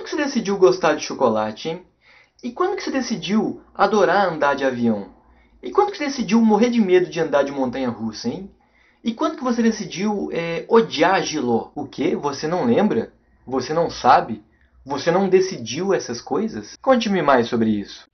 que você decidiu gostar de chocolate, hein? E quando que você decidiu adorar andar de avião? E quando que você decidiu morrer de medo de andar de montanha-russa, hein? E quando que você decidiu odiar Giló? O quê? Você não lembra? Você não sabe? Você não decidiu essas coisas? Conte-me mais sobre isso.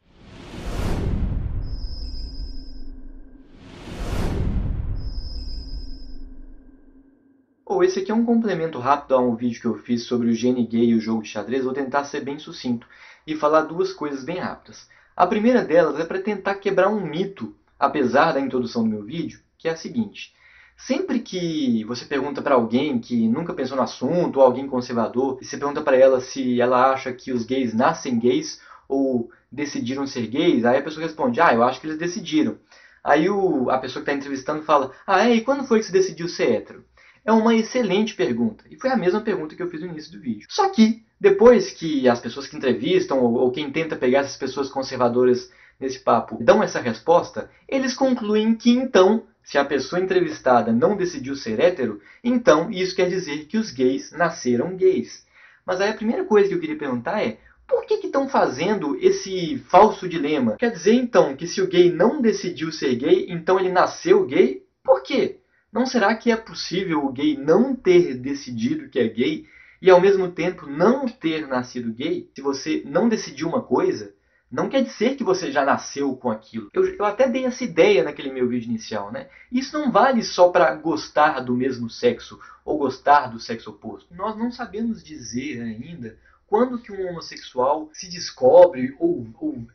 Esse aqui é um complemento rápido a um vídeo que eu fiz sobre o gene gay e o jogo de xadrez. Vou tentar ser bem sucinto e falar duas coisas bem rápidas. A primeira delas é para tentar quebrar um mito, apesar da introdução do meu vídeo, que é a seguinte. Sempre que você pergunta para alguém que nunca pensou no assunto, ou alguém conservador, e você pergunta para ela se ela acha que os gays nascem gays ou decidiram ser gays, aí a pessoa responde, eu acho que eles decidiram. Aí a pessoa que está entrevistando fala, e quando foi que você decidiu ser hétero? É uma excelente pergunta. E foi a mesma pergunta que eu fiz no início do vídeo. Só que, depois que as pessoas que entrevistam, ou quem tenta pegar essas pessoas conservadoras nesse papo, dão essa resposta, eles concluem que então, se a pessoa entrevistada não decidiu ser hétero, então isso quer dizer que os gays nasceram gays. Mas aí a primeira coisa que eu queria perguntar é, por que estão fazendo esse falso dilema? Quer dizer então que se o gay não decidiu ser gay, então ele nasceu gay? Por quê? Não será que é possível o gay não ter decidido que é gay e ao mesmo tempo não ter nascido gay? Se você não decidiu uma coisa, não quer dizer que você já nasceu com aquilo. Eu até dei essa ideia naquele meu vídeo inicial, né? Isso não vale só para gostar do mesmo sexo ou gostar do sexo oposto. Nós não sabemos dizer ainda quando que um homossexual se descobre ou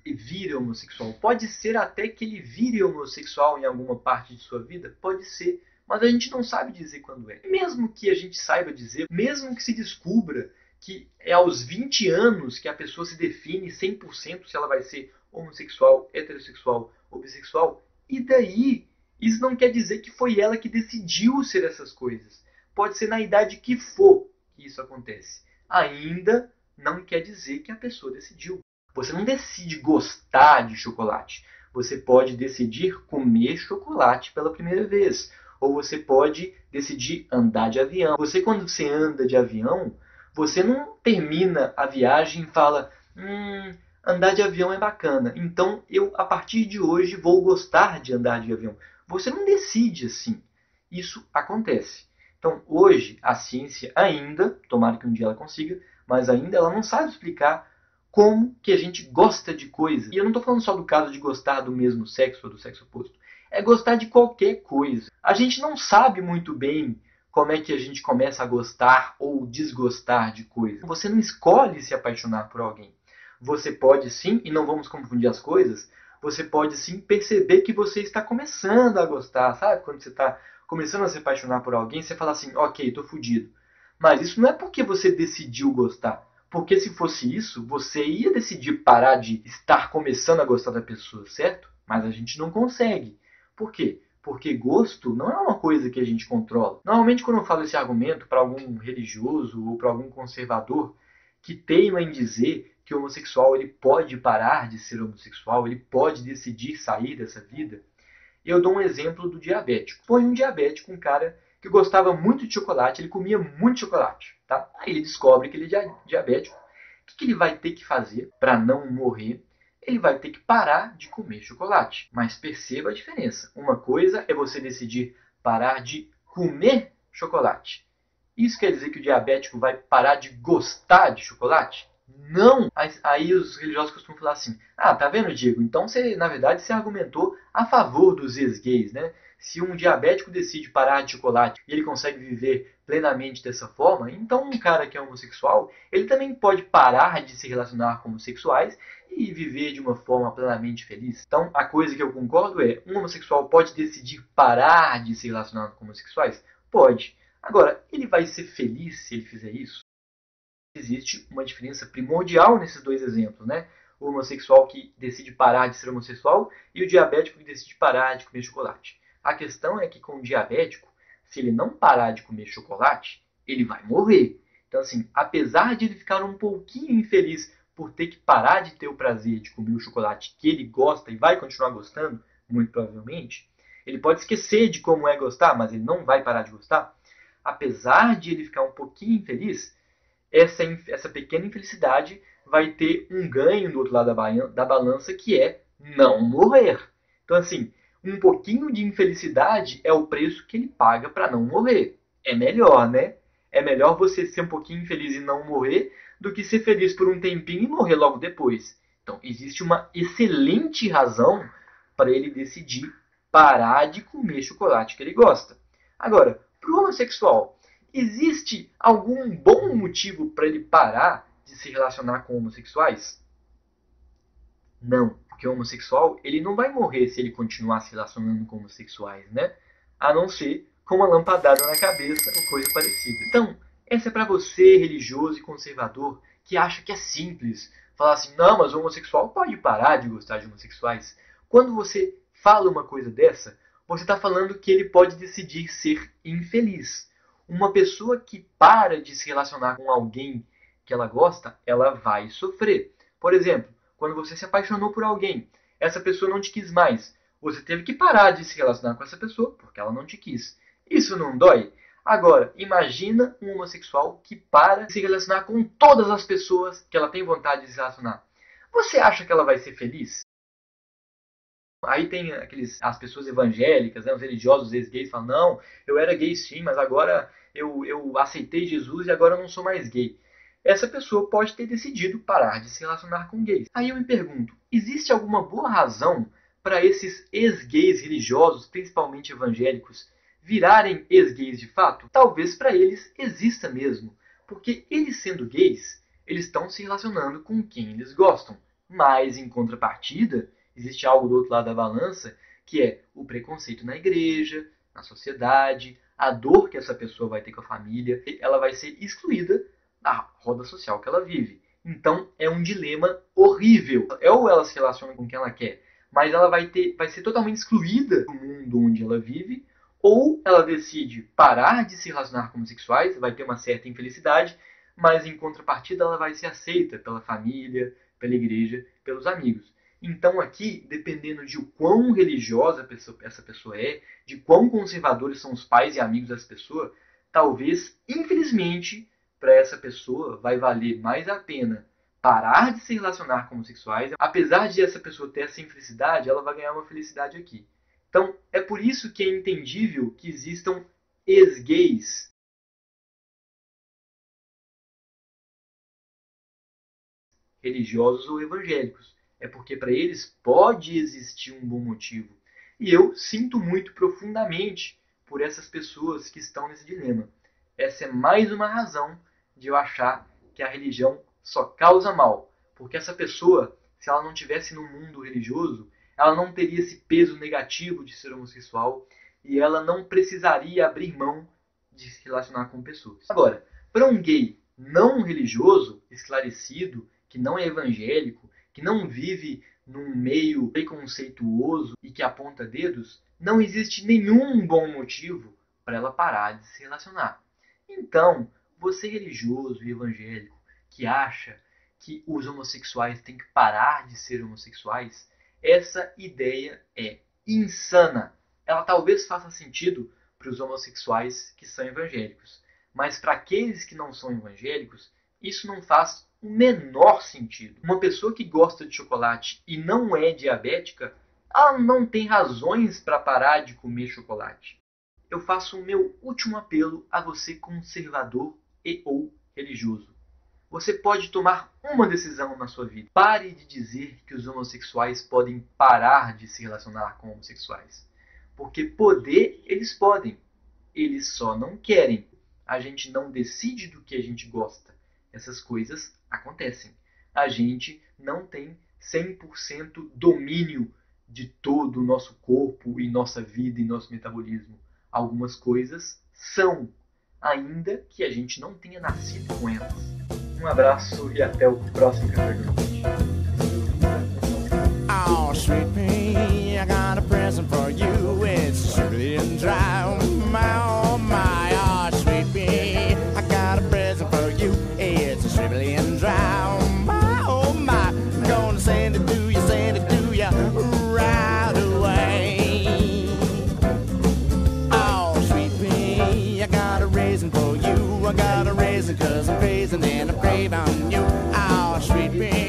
vira homossexual. Pode ser até que ele vire homossexual em alguma parte de sua vida, pode ser. Mas a gente não sabe dizer quando é. Mesmo que a gente saiba dizer, mesmo que se descubra que é aos 20 anos que a pessoa se define 100% se ela vai ser homossexual, heterossexual ou bissexual, e daí? Isso não quer dizer que foi ela que decidiu ser essas coisas. Pode ser na idade que for que isso acontece. Ainda não quer dizer que a pessoa decidiu. Você não decide gostar de chocolate. Você pode decidir comer chocolate pela primeira vez. Ou você pode decidir andar de avião. Quando você anda de avião, você não termina a viagem e fala andar de avião é bacana, então eu, a partir de hoje, vou gostar de andar de avião. Você não decide assim. Isso acontece. Então, hoje, a ciência ainda, tomara que um dia ela consiga, mas ainda ela não sabe explicar como que a gente gosta de coisas. E eu não estou falando só do caso de gostar do mesmo sexo ou do sexo oposto. É gostar de qualquer coisa. A gente não sabe muito bem como é que a gente começa a gostar ou desgostar de coisas. Você não escolhe se apaixonar por alguém. Você pode sim, e não vamos confundir as coisas, você pode sim perceber que você está começando a gostar, sabe? Quando você está começando a se apaixonar por alguém, você fala assim, ok, tô fudido. Mas isso não é porque você decidiu gostar. Porque se fosse isso, você ia decidir parar de estar começando a gostar da pessoa, certo? Mas a gente não consegue. Por quê? Porque gosto não é uma coisa que a gente controla. Normalmente, quando eu falo esse argumento para algum religioso ou para algum conservador que teima em dizer que o homossexual ele pode parar de ser homossexual, ele pode decidir sair dessa vida, eu dou um exemplo do diabético. Foi um diabético, um cara que gostava muito de chocolate, ele comia muito chocolate. Tá? Aí ele descobre que ele é diabético. O que ele vai ter que fazer para não morrer? Ele vai ter que parar de comer chocolate. Mas perceba a diferença. Uma coisa é você decidir parar de comer chocolate. Isso quer dizer que o diabético vai parar de gostar de chocolate? Não! Aí os religiosos costumam falar assim, tá vendo, Diego? Então, na verdade, você argumentou a favor dos ex-gays, né? Se um diabético decide parar de chocolate e ele consegue viver plenamente dessa forma, então um cara que é homossexual, ele também pode parar de se relacionar com homossexuais e viver de uma forma plenamente feliz. Então, a coisa que eu concordo é, um homossexual pode decidir parar de se relacionar com homossexuais? Pode. Agora, ele vai ser feliz se ele fizer isso? Existe uma diferença primordial nesses dois exemplos, né? O homossexual que decide parar de ser homossexual e o diabético que decide parar de comer chocolate. A questão é que com o diabético, se ele não parar de comer chocolate, ele vai morrer. Então, assim, apesar de ele ficar um pouquinho infeliz por ter que parar de ter o prazer de comer o chocolate que ele gosta e vai continuar gostando, muito provavelmente, ele pode esquecer de como é gostar, mas ele não vai parar de gostar. Apesar de ele ficar um pouquinho infeliz, essa pequena infelicidade vai ter um ganho do outro lado da balança, que é não morrer. Então, assim, um pouquinho de infelicidade é o preço que ele paga para não morrer. É melhor, né? É melhor você ser um pouquinho infeliz e não morrer do que ser feliz por um tempinho e morrer logo depois. Então, existe uma excelente razão para ele decidir parar de comer chocolate que ele gosta. Agora, para o homossexual, existe algum bom motivo para ele parar de se relacionar com homossexuais? Não, porque o homossexual ele não vai morrer se ele continuar se relacionando com homossexuais, né? A não ser com uma lampadada na cabeça ou coisa parecida. Então, essa é para você, religioso e conservador, que acha que é simples falar assim, não, mas o homossexual pode parar de gostar de homossexuais. Quando você fala uma coisa dessa, você está falando que ele pode decidir ser infeliz. Uma pessoa que para de se relacionar com alguém que ela gosta, ela vai sofrer. Por exemplo, quando você se apaixonou por alguém, essa pessoa não te quis mais. Você teve que parar de se relacionar com essa pessoa porque ela não te quis. Isso não dói? Agora, imagina um homossexual que para de se relacionar com todas as pessoas que ela tem vontade de se relacionar. Você acha que ela vai ser feliz? Aí tem as pessoas evangélicas, né, os religiosos ex-gays, falam, não, eu era gay sim, mas agora eu aceitei Jesus e agora eu não sou mais gay. Essa pessoa pode ter decidido parar de se relacionar com gays. Aí eu me pergunto, existe alguma boa razão para esses ex-gays religiosos, principalmente evangélicos, virarem ex-gays de fato? Talvez para eles exista mesmo, porque eles sendo gays, eles estão se relacionando com quem eles gostam. Mas, em contrapartida, existe algo do outro lado da balança, que é o preconceito na igreja, na sociedade, a dor que essa pessoa vai ter com a família, ela vai ser excluída da roda social que ela vive. Então, é um dilema horrível. Ou ela se relaciona com quem ela quer, mas ela vai ser totalmente excluída do mundo onde ela vive, ou ela decide parar de se relacionar com homossexuais, vai ter uma certa infelicidade, mas em contrapartida ela vai ser aceita pela família, pela igreja, pelos amigos. Então aqui, dependendo de o quão religiosa essa pessoa é, de quão conservadores são os pais e amigos dessa pessoa, talvez, infelizmente, para essa pessoa vai valer mais a pena parar de se relacionar com homossexuais. Apesar de essa pessoa ter essa infelicidade, ela vai ganhar uma felicidade aqui. Então, é por isso que é entendível que existam ex-gays religiosos ou evangélicos. É porque para eles pode existir um bom motivo. E eu sinto muito profundamente por essas pessoas que estão nesse dilema. Essa é mais uma razão de eu achar que a religião só causa mal. Porque essa pessoa, se ela não estivesse no mundo religioso, ela não teria esse peso negativo de ser homossexual e ela não precisaria abrir mão de se relacionar com pessoas. Agora, para um gay não religioso, esclarecido, que não é evangélico, que não vive num meio preconceituoso e que aponta dedos, não existe nenhum bom motivo para ela parar de se relacionar. Então, você religioso e evangélico que acha que os homossexuais têm que parar de ser homossexuais, essa ideia é insana. Ela talvez faça sentido para os homossexuais que são evangélicos, mas para aqueles que não são evangélicos, isso não faz o menor sentido. Uma pessoa que gosta de chocolate e não é diabética, ela não tem razões para parar de comer chocolate. Eu faço o meu último apelo a você conservador e ou religioso. Você pode tomar uma decisão na sua vida. Pare de dizer que os homossexuais podem parar de se relacionar com homossexuais. Porque poder, eles podem. Eles só não querem. A gente não decide do que a gente gosta. Essas coisas acontecem. A gente não tem 100% domínio de todo o nosso corpo e nossa vida e nosso metabolismo. Algumas coisas são, ainda que a gente não tenha nascido com elas. Um abraço e até o próximo Café com Leite. Oh, sweet pea, I got a present for you. It's sugary and dry. Oh my, oh, sweet pea, I got a present for you. It's sugary and dry. Oh my, gonna send it to you right away. Oh, sweet pea, I got a raisin for you. I got a raisin 'cause I'm praising and even you. Oh, sweet pea.